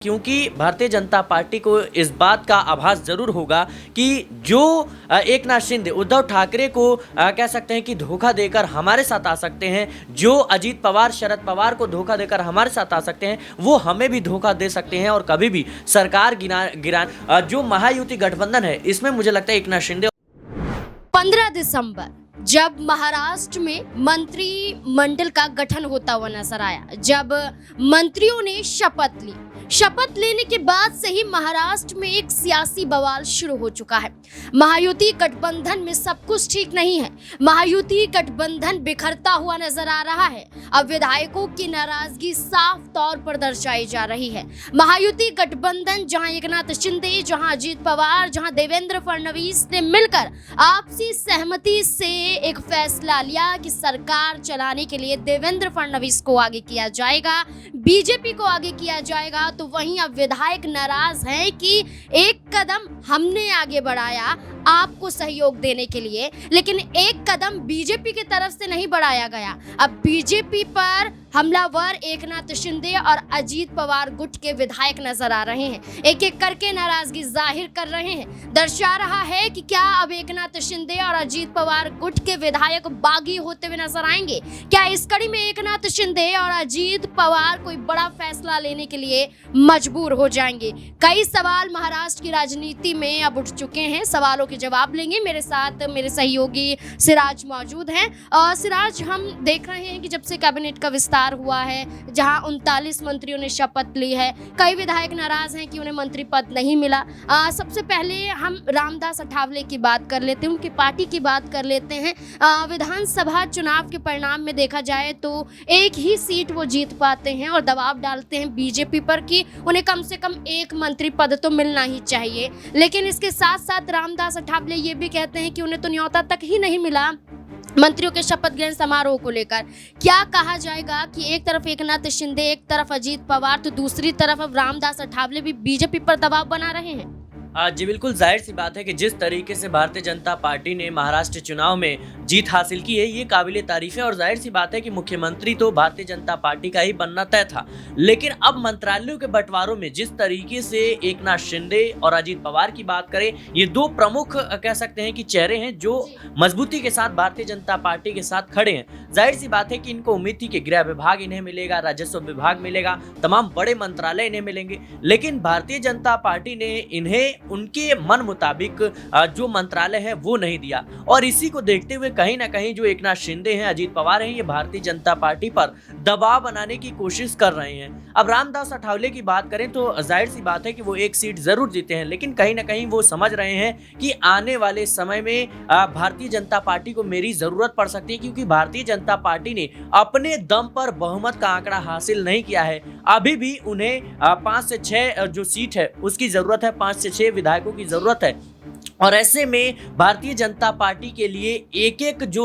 क्योंकि भारतीय जनता पार्टी को इस बात का आभास जरूर होगा कि जो एकनाथ शिंदे उद्धव ठाकरे को कह सकते हैं कि धोखा देकर हमारे साथ आ सकते हैं, जो अजीत पवार शरद पवार को धोखा देकर हमारे साथ आ सकते हैं, वो हमें भी धोखा दे सकते हैं और कभी भी सरकार गिरा जो महायुति गठबंधन है इसमें मुझे लगता है एकनाथ शिंदे 15 दिसंबर जब महाराष्ट्र में मंत्रिमंडल का गठन होता हुआ नजर आया, जब मंत्रियों ने शपथ लेने के बाद से ही महाराष्ट्र में एक सियासी बवाल शुरू हो चुका है। महायुति गठबंधन में सब कुछ ठीक नहीं है। महायुति गठबंधन बिखरता हुआ नजर आ रहा है। अब विधायकों की नाराजगी साफ तौर पर दर्शाई जा रही है। महायुति गठबंधन जहां एकनाथ शिंदे, जहां अजीत पवार, जहां देवेंद्र फडणवीस ने मिलकर आपसी सहमति से एक फैसला लिया कि सरकार चलाने के लिए देवेंद्र फडणवीस को आगे किया जाएगा, बीजेपी को आगे किया जाएगा, तो वहीं अब विधायक नाराज हैं कि एक कदम हमने आगे बढ़ाया आपको सहयोग देने के लिए, लेकिन एक कदम बीजेपी की तरफ से नहीं बढ़ाया गया। अब बीजेपी पर हमलावर एकनाथ शिंदे और अजीत पवार गुट के विधायक नजर आ रहे हैं। एक एक करके नाराजगी जाहिर कर रहे हैं। दर्शा रहा है कि क्या अब एकनाथ शिंदे और अजीत पवार गुट के विधायक बागी होते हुए नजर आएंगे? क्या इस कड़ी में एकनाथ शिंदे और अजीत पवार कोई बड़ा फैसला लेने के लिए मजबूर हो जाएंगे? कई सवाल महाराष्ट्र की राजनीति में अब उठ चुके हैं। सवालों के जवाब लेंगे। मेरे साथ मेरे सहयोगी सिराज मौजूद हैं। और सिराज, हम देख रहे हैं कि जब से कैबिनेट का विस्तार हुआ है, जहां 39 मंत्रियों ने शपथ ली है, कई विधायक नाराज हैं कि उन्हें मंत्री पद नहीं मिला। सबसे पहले हम रामदास अठावले की बात कर लेते हैं, उनकी पार्टी की बात कर लेते हैं। विधानसभा चुनाव के परिणाम में देखा जाए तो एक ही सीट वो जीत पाते हैं और दबाव डालते हैं बीजेपी पर कि उन्हें कम से कम एक मंत्री पद तो मिलना ही चाहिए। लेकिन इसके साथ साथ रामदास अठावले ये भी कहते हैं कि उन्हें तो न्योता तक ही नहीं मिला मंत्रियों के शपथ ग्रहण समारोह को लेकर। क्या कहा जाएगा कि एक तरफ एकनाथ शिंदे, एक तरफ अजीत पवार, तो दूसरी तरफ अब रामदास अठावले भी बीजेपी पर दबाव बना रहे हैं? जी बिल्कुल, जाहिर सी बात है कि जिस तरीके से भारतीय जनता पार्टी ने महाराष्ट्र चुनाव में जीत हासिल की है ये काबिले तारीफ है और जाहिर सी बात है कि मुख्यमंत्री तो भारतीय जनता पार्टी का ही बनना तय था। लेकिन अब मंत्रालयों के बंटवारों में जिस तरीके से एकनाथ शिंदे और अजीत पवार की बात करें, ये दो प्रमुख कह सकते हैं कि चेहरे हैं जो मजबूती के साथ भारतीय जनता पार्टी के साथ खड़े हैं। जाहिर सी बात है कि इनको उम्मीद थी कि गृह विभाग इन्हें मिलेगा, राजस्व विभाग मिलेगा, तमाम बड़े मंत्रालय इन्हें मिलेंगे, लेकिन भारतीय जनता पार्टी ने इन्हें उनके मन मुताबिक जो मंत्रालय है वो नहीं दिया। और इसी को देखते हुए कहीं ना कहीं जो एकनाथ शिंदे हैं, अजीत पवार हैं, ये भारतीय जनता पार्टी पर दबाव बनाने की कोशिश कर रहे हैं। अब रामदास अठावले की बात करें तो जाहिर सी बात है कि वो एक सीट जरूर जीते हैं, लेकिन कहीं ना कहीं वो समझ रहे हैं कि आने वाले समय में भारतीय जनता पार्टी को मेरी जरूरत पड़ सकती है, क्योंकि भारतीय जनता पार्टी ने अपने दम पर बहुमत का आंकड़ा हासिल नहीं किया है। अभी भी उन्हें 5 से 6 जो सीट है उसकी जरूरत है, 5 से 6 विधायकों की जरूरत है। और ऐसे में भारतीय जनता पार्टी के लिए एक एक जो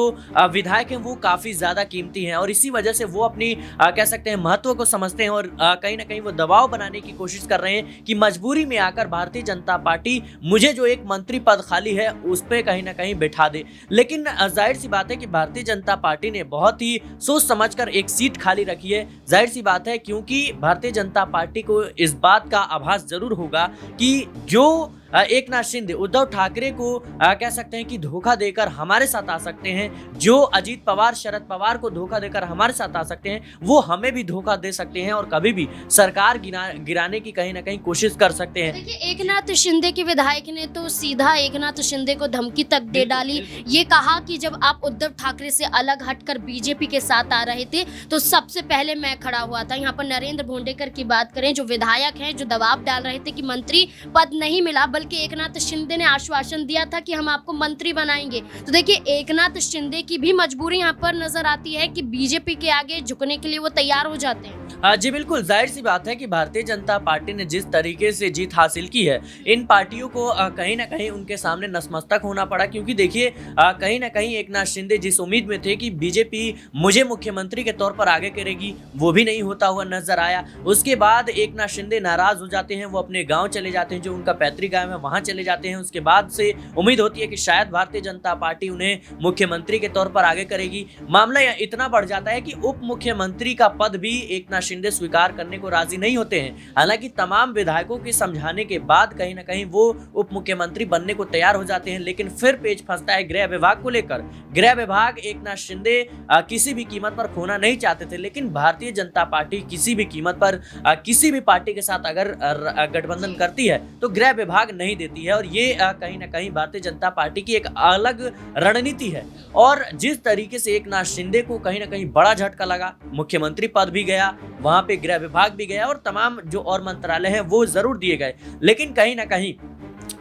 विधायक हैं वो काफी ज्यादा कीमती हैं और इसी वजह से वो अपनी कह सकते हैं महत्व को समझते हैं और कहीं ना कहीं वो दबाव बनाने की कोशिश कर रहे हैं कि मजबूरी में आकर भारतीय जनता पार्टी मुझे जो एक मंत्री पद खाली है उस पर कहीं ना कहीं बैठा दे। लेकिन जाहिर सी बात है कि भारतीय जनता पार्टी ने बहुत ही सोच समझकर एक सीट खाली रखी है। जाहिर सी बात है क्योंकि भारतीय जनता पार्टी को इस बात का आभास जरूर होगा कि जो एकनाथ शिंदे उद्धव ठाकरे को कह सकते हैं कि धोखा देकर हमारे साथ आ सकते हैं, जो अजीत पवार शरद पवार को धोखा देकर हमारे साथ आ सकते हैं, वो हमें भी धोखा दे सकते हैं और कभी भी सरकार गिराने की कहीं ना कहीं कोशिश कर सकते हैं। देखिए, एकनाथ शिंदे के विधायक ने तो सीधा एकनाथ शिंदे को धमकी तक दे डाली। ये कहा कि जब आप उद्धव ठाकरे से अलग हटकर बीजेपी के साथ आ रहे थे तो सबसे पहले मैं खड़ा हुआ था। यहाँ पर नरेंद्र भोंडेकर की बात करें, जो विधायक हैं, जो दबाव डाल रहे थे कि मंत्री पद नहीं मिला, बल्कि एकनाथ शिंदे ने आश्वासन दिया था कि हम आपको मंत्री बनाएंगे। तो देखिए, एकनाथ शिंदे की भी मजबूरी यहाँ पर नजर आती है कि बीजेपी के आगे झुकने के लिए वो तैयार हो जाते हैं। जी बिल्कुल, जाहिर सी बात है कि भारतीय जनता पार्टी ने जिस तरीके से जीत हासिल की है, इन पार्टियों को कहीं ना कहीं उनके सामने नतमस्तक होना पड़ा, क्योंकि देखिए कहीं ना कहीं एकनाथ शिंदे जिस उम्मीद में थे कि बीजेपी मुझे मुख्यमंत्री के तौर पर आगे करेगी, वो भी नहीं होता हुआ नजर आया। उसके बाद एकनाथ शिंदे नाराज हो जाते हैं, वो अपने गाँव चले जाते हैं, जो उनका पैतृक गाँव है वहां चले जाते हैं। उसके बाद से उम्मीद होती है कि शायद भारतीय जनता पार्टी उन्हें मुख्यमंत्री के तौर पर आगे करेगी। मामला इतना बढ़ जाता है कि उप मुख्यमंत्री का पद भी एकनाथ शिंदे स्वीकार करने को राजी नहीं होते हैं। हालांकि तमाम विधायकों के समझाने के बाद कहीं ना कहीं वो उप मुख्यमंत्री बनने को तैयार हो जाते हैं, लेकिन फिर पेच फंसता है गृह विभाग को लेकर। गृह विभाग एकनाथ शिंदे किसी भी कीमत पर खोना नहीं चाहते थे, लेकिन भारतीय जनता पार्टी किसी भी कीमत पर किसी भी पार्टी के साथ अगर गठबंधन करती है तो गृह विभाग नहीं देती है, और ये कहीं ना कहीं भारतीय जनता पार्टी की एक अलग रणनीति है। और जिस तरीके से एकनाथ शिंदे को कहीं ना कहीं बड़ा झटका लगा, मुख्यमंत्री पद भी गया, वहां पे गृह विभाग भी गया और तमाम जो और मंत्रालय हैं वो जरूर दिए गए, लेकिन कहीं ना कहीं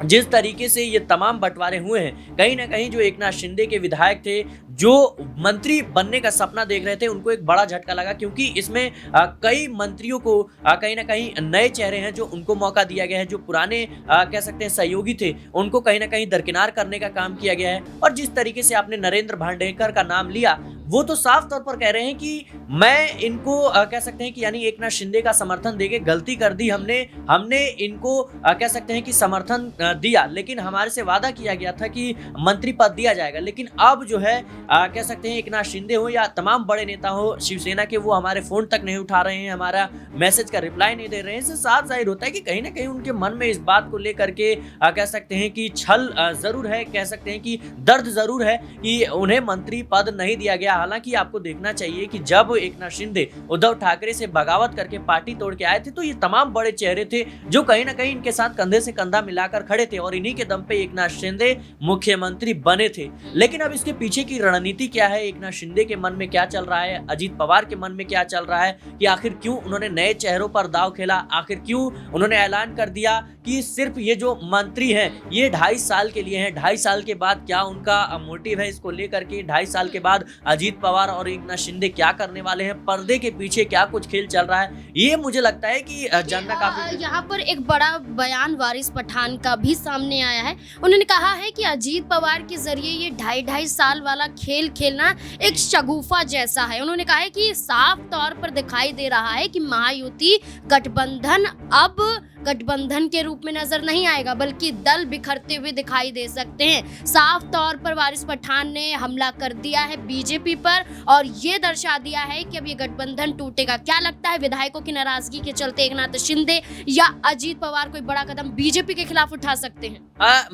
जिस तरीके से ये तमाम बंटवारे हुए हैं, कहीं ना कहीं जो एकनाथ शिंदे के विधायक थे जो मंत्री बनने का सपना देख रहे थे, उनको एक बड़ा झटका लगा, क्योंकि इसमें कई मंत्रियों को कहीं ना कहीं नए चेहरे हैं जो उनको मौका दिया गया है, जो पुराने कह सकते हैं सहयोगी थे उनको कहीं ना कहीं दरकिनार करने का काम किया गया है। और जिस तरीके से आपने नरेंद्र भांडेकर का नाम लिया, वो तो साफ तौर पर कह रहे हैं कि मैं इनको कह सकते हैं कि यानी एकनाथ शिंदे का समर्थन देके गलती कर दी, हमने इनको कह सकते हैं कि समर्थन दिया, लेकिन हमारे से वादा किया गया था कि मंत्री पद दिया जाएगा, लेकिन अब जो है कह सकते हैं एकनाथ शिंदे हो या तमाम बड़े नेता हो शिवसेना के, वो हमारे फोन तक नहीं उठा रहे हैं, हमारा मैसेज का रिप्लाई नहीं दे रहे हैं। इससे साफ जाहिर होता है कि कहीं ना कहीं उनके मन में इस बात को लेकर के कह सकते हैं कि छल जरूर है, कह सकते हैं कि दर्द जरूर है कि उन्हें मंत्री पद नहीं दिया गया। हालांकि आपको देखना चाहिए कि जब एकनाथ शिंदे उद्धव ठाकरे से बगावत करके पार्टी तोड़ के आए थे, तो ये तमाम बड़े चेहरे थे जो कहीं ना कहीं इनके साथ कंधे से कंधा मिलाकर खड़े थे, और इन्हीं के दम पे एकनाथ शिंदे मुख्यमंत्री बने थे। लेकिन अब इसके पीछे की रणनीति क्या है, एकनाथ शिंदे के मन में क्या चल रहा है, अजीत पवार के मन में क्या चल रहा है, कि आखिर क्यों उन्होंने नए चेहरों पर दांव खेला, आखिर क्यों उन्होंने ऐलान कर दिया कि सिर्फ ये जो मंत्री हैं ये 2.5 साल के लिए हैं। 2.5 साल के बाद क्या उनका मोटिव है इसको लेकर के, 2.5 साल के बाद अजीत पवार और एकनाथ शिंदे क्या करने वाले हैं, पर्दे के पीछे क्या कुछ खेल चल रहा है, ये मुझे लगता है कि जानना काफी। यहाँ पर एक बड़ा बयान वारिस पठान का भी सामने आया है। उन्होंने कहा है कि अजीत पवार के जरिए ये 2.5 साल वाला खेल खेलना एक शगुफा जैसा है। उन्होंने कहा है कि साफ तौर पर दिखाई दे रहा है कि महायुति गठबंधन अब गठबंधन के रूप में नजर नहीं आएगा, बल्कि दल बिखरते हुए दिखाई दे सकते हैं। साफ तौर पर वारिस पठान ने हमला कर दिया है बीजेपी पर और ये दर्शा दिया है कि अब ये गठबंधन टूटेगा। क्या लगता है, विधायकों की नाराजगी के चलते एकनाथ शिंदे या अजीत पवार कोई बड़ा कदम बीजेपी के खिलाफ उठा सकते हैं?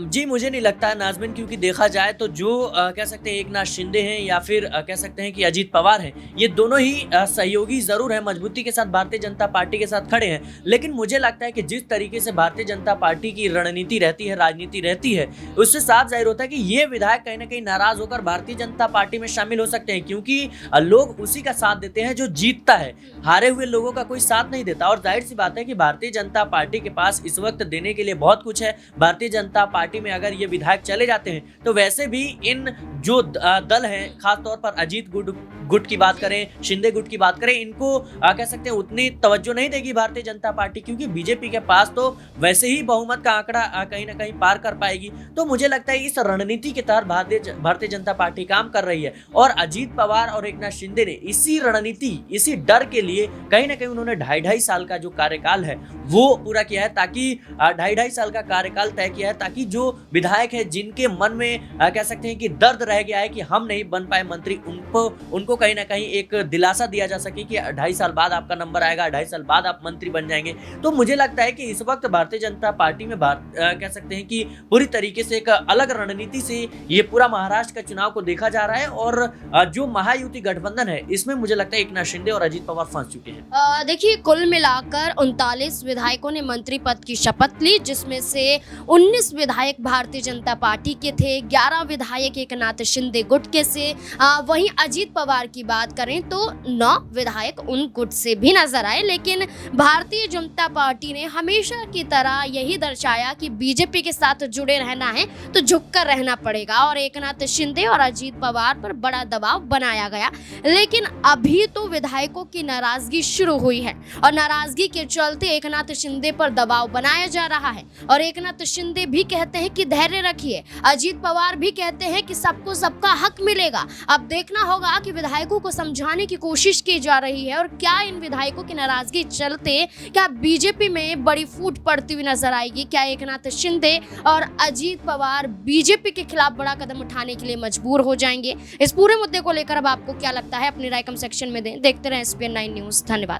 जी मुझे नहीं लगता है नाज़मीन, क्योंकि देखा जाए तो जो कह सकते हैं एकनाथ शिंदे हैं या फिर कह सकते हैं कि अजीत पवार हैं, ये दोनों ही सहयोगी जरूर है, मजबूती के साथ भारतीय जनता पार्टी के साथ खड़े हैं। लेकिन मुझे लगता है कि जिस तरीके से भारतीय जनता पार्टी की रणनीति रहती है, राजनीति रहती है, उससे साफ जाहिर होता है कि ये विधायक कहीं ना कहीं नाराज होकर भारतीय जनता पार्टी में शामिल हो सकते हैं, क्योंकि लोग उसी का साथ देते हैं जो जीतता है, हारे हुए लोगों का कोई साथ नहीं देता। और जाहिर सी बात है कि भारतीय जनता पार्टी के पास इस वक्त देने के लिए बहुत कुछ है। भारतीय जनता पार्टी में अगर ये विधायक चले जाते हैं तो वैसे भी इन जो दल हैं, खासतौर पर अजीत गुट की बात करें, शिंदे गुट की बात करें, इनको कह सकते हैं उतनी तवज्जो नहीं देगी भारतीय जनता पार्टी, क्योंकि बीजेपी के पास तो वैसे ही बहुमत का आंकड़ा कहीं ना कहीं पार कर पाएगी। तो मुझे लगता है इस रणनीति के तहत भारतीय जनता पार्टी काम कर रही है, और अजीत पवार और एकनाथ शिंदे ने इसी रणनीति, इसी डर के लिए कहीं ना कहीं उन्होंने 2.5 साल का जो कार्यकाल है वो पूरा किया है, ताकि 2.5 साल का कार्यकाल तय किया है, ताकि जो विधायक है जिनके मन में कह सकते हैं कि दर्द रह गया है कि हम नहीं बन पाए मंत्री, उनको कहीं ना कहीं एक दिलासा दिया जा सके कि 2.5 साल बाद आपका नंबर आएगा, 2.5 साल बाद आप मंत्री बन जाएंगे। तो मुझे लगता है कि इस वक्त भारतीय जनता पार्टी में कह सकते हैं कि पूरी तरीके से एक अलग रणनीति से ये पूरा महाराष्ट्र का चुनाव को देखा जा रहा है, और जो महायुति गठबंधन है इसमें मुझे लगता है एकनाथ शिंदे और अजीत पवार फंस चुके हैं। देखिए, कुल मिलाकर 39 विधायकों ने मंत्री पद की शपथ ली, जिसमें से 19 विधायक भारतीय जनता पार्टी के थे, 11 विधायक एकनाथ शिंदे गुट के से। वहीं अजीत पवार की बात करें तो 9 विधायक उन गुट से भी नजर आए। लेकिन भारतीय जनता पार्टी ने हमेशा की तरह यही दर्शाया कि बीजेपी के साथ जुड़े रहना है तो झुककर रहना पड़ेगा, और एकनाथ शिंदे और अजीत पवार पर बड़ा दबाव बनाया गया। लेकिन अभी तो विधायकों की नाराजगी शुरू हुई है, और नाराजगी के चलते एकनाथ शिंदे पर दबाव बनाया जा रहा है, और एकनाथ शिंदे भी कहते हैं कि धैर्य रखिए, अजीत पवार भी कहते हैं कि सबको सबका हक मिलेगा। अब देखना होगा कि विधायकों को समझाने की कोशिश की जा रही है, और क्या इन विधायकों की नाराजगी चलते क्या बीजेपी में बड़ी फूट पड़ती हुई नजर आएगी? क्या एकनाथ शिंदे और अजीत पवार बीजेपी के खिलाफ बड़ा कदम उठाने के लिए मजबूर हो जाएंगे? इस पूरे मुद्दे को लेकर अब आपको क्या लगता है, अपनी राय कमेंट सेक्शन में दें। देखते रहें SPN9 न्यूज़। धन्यवाद।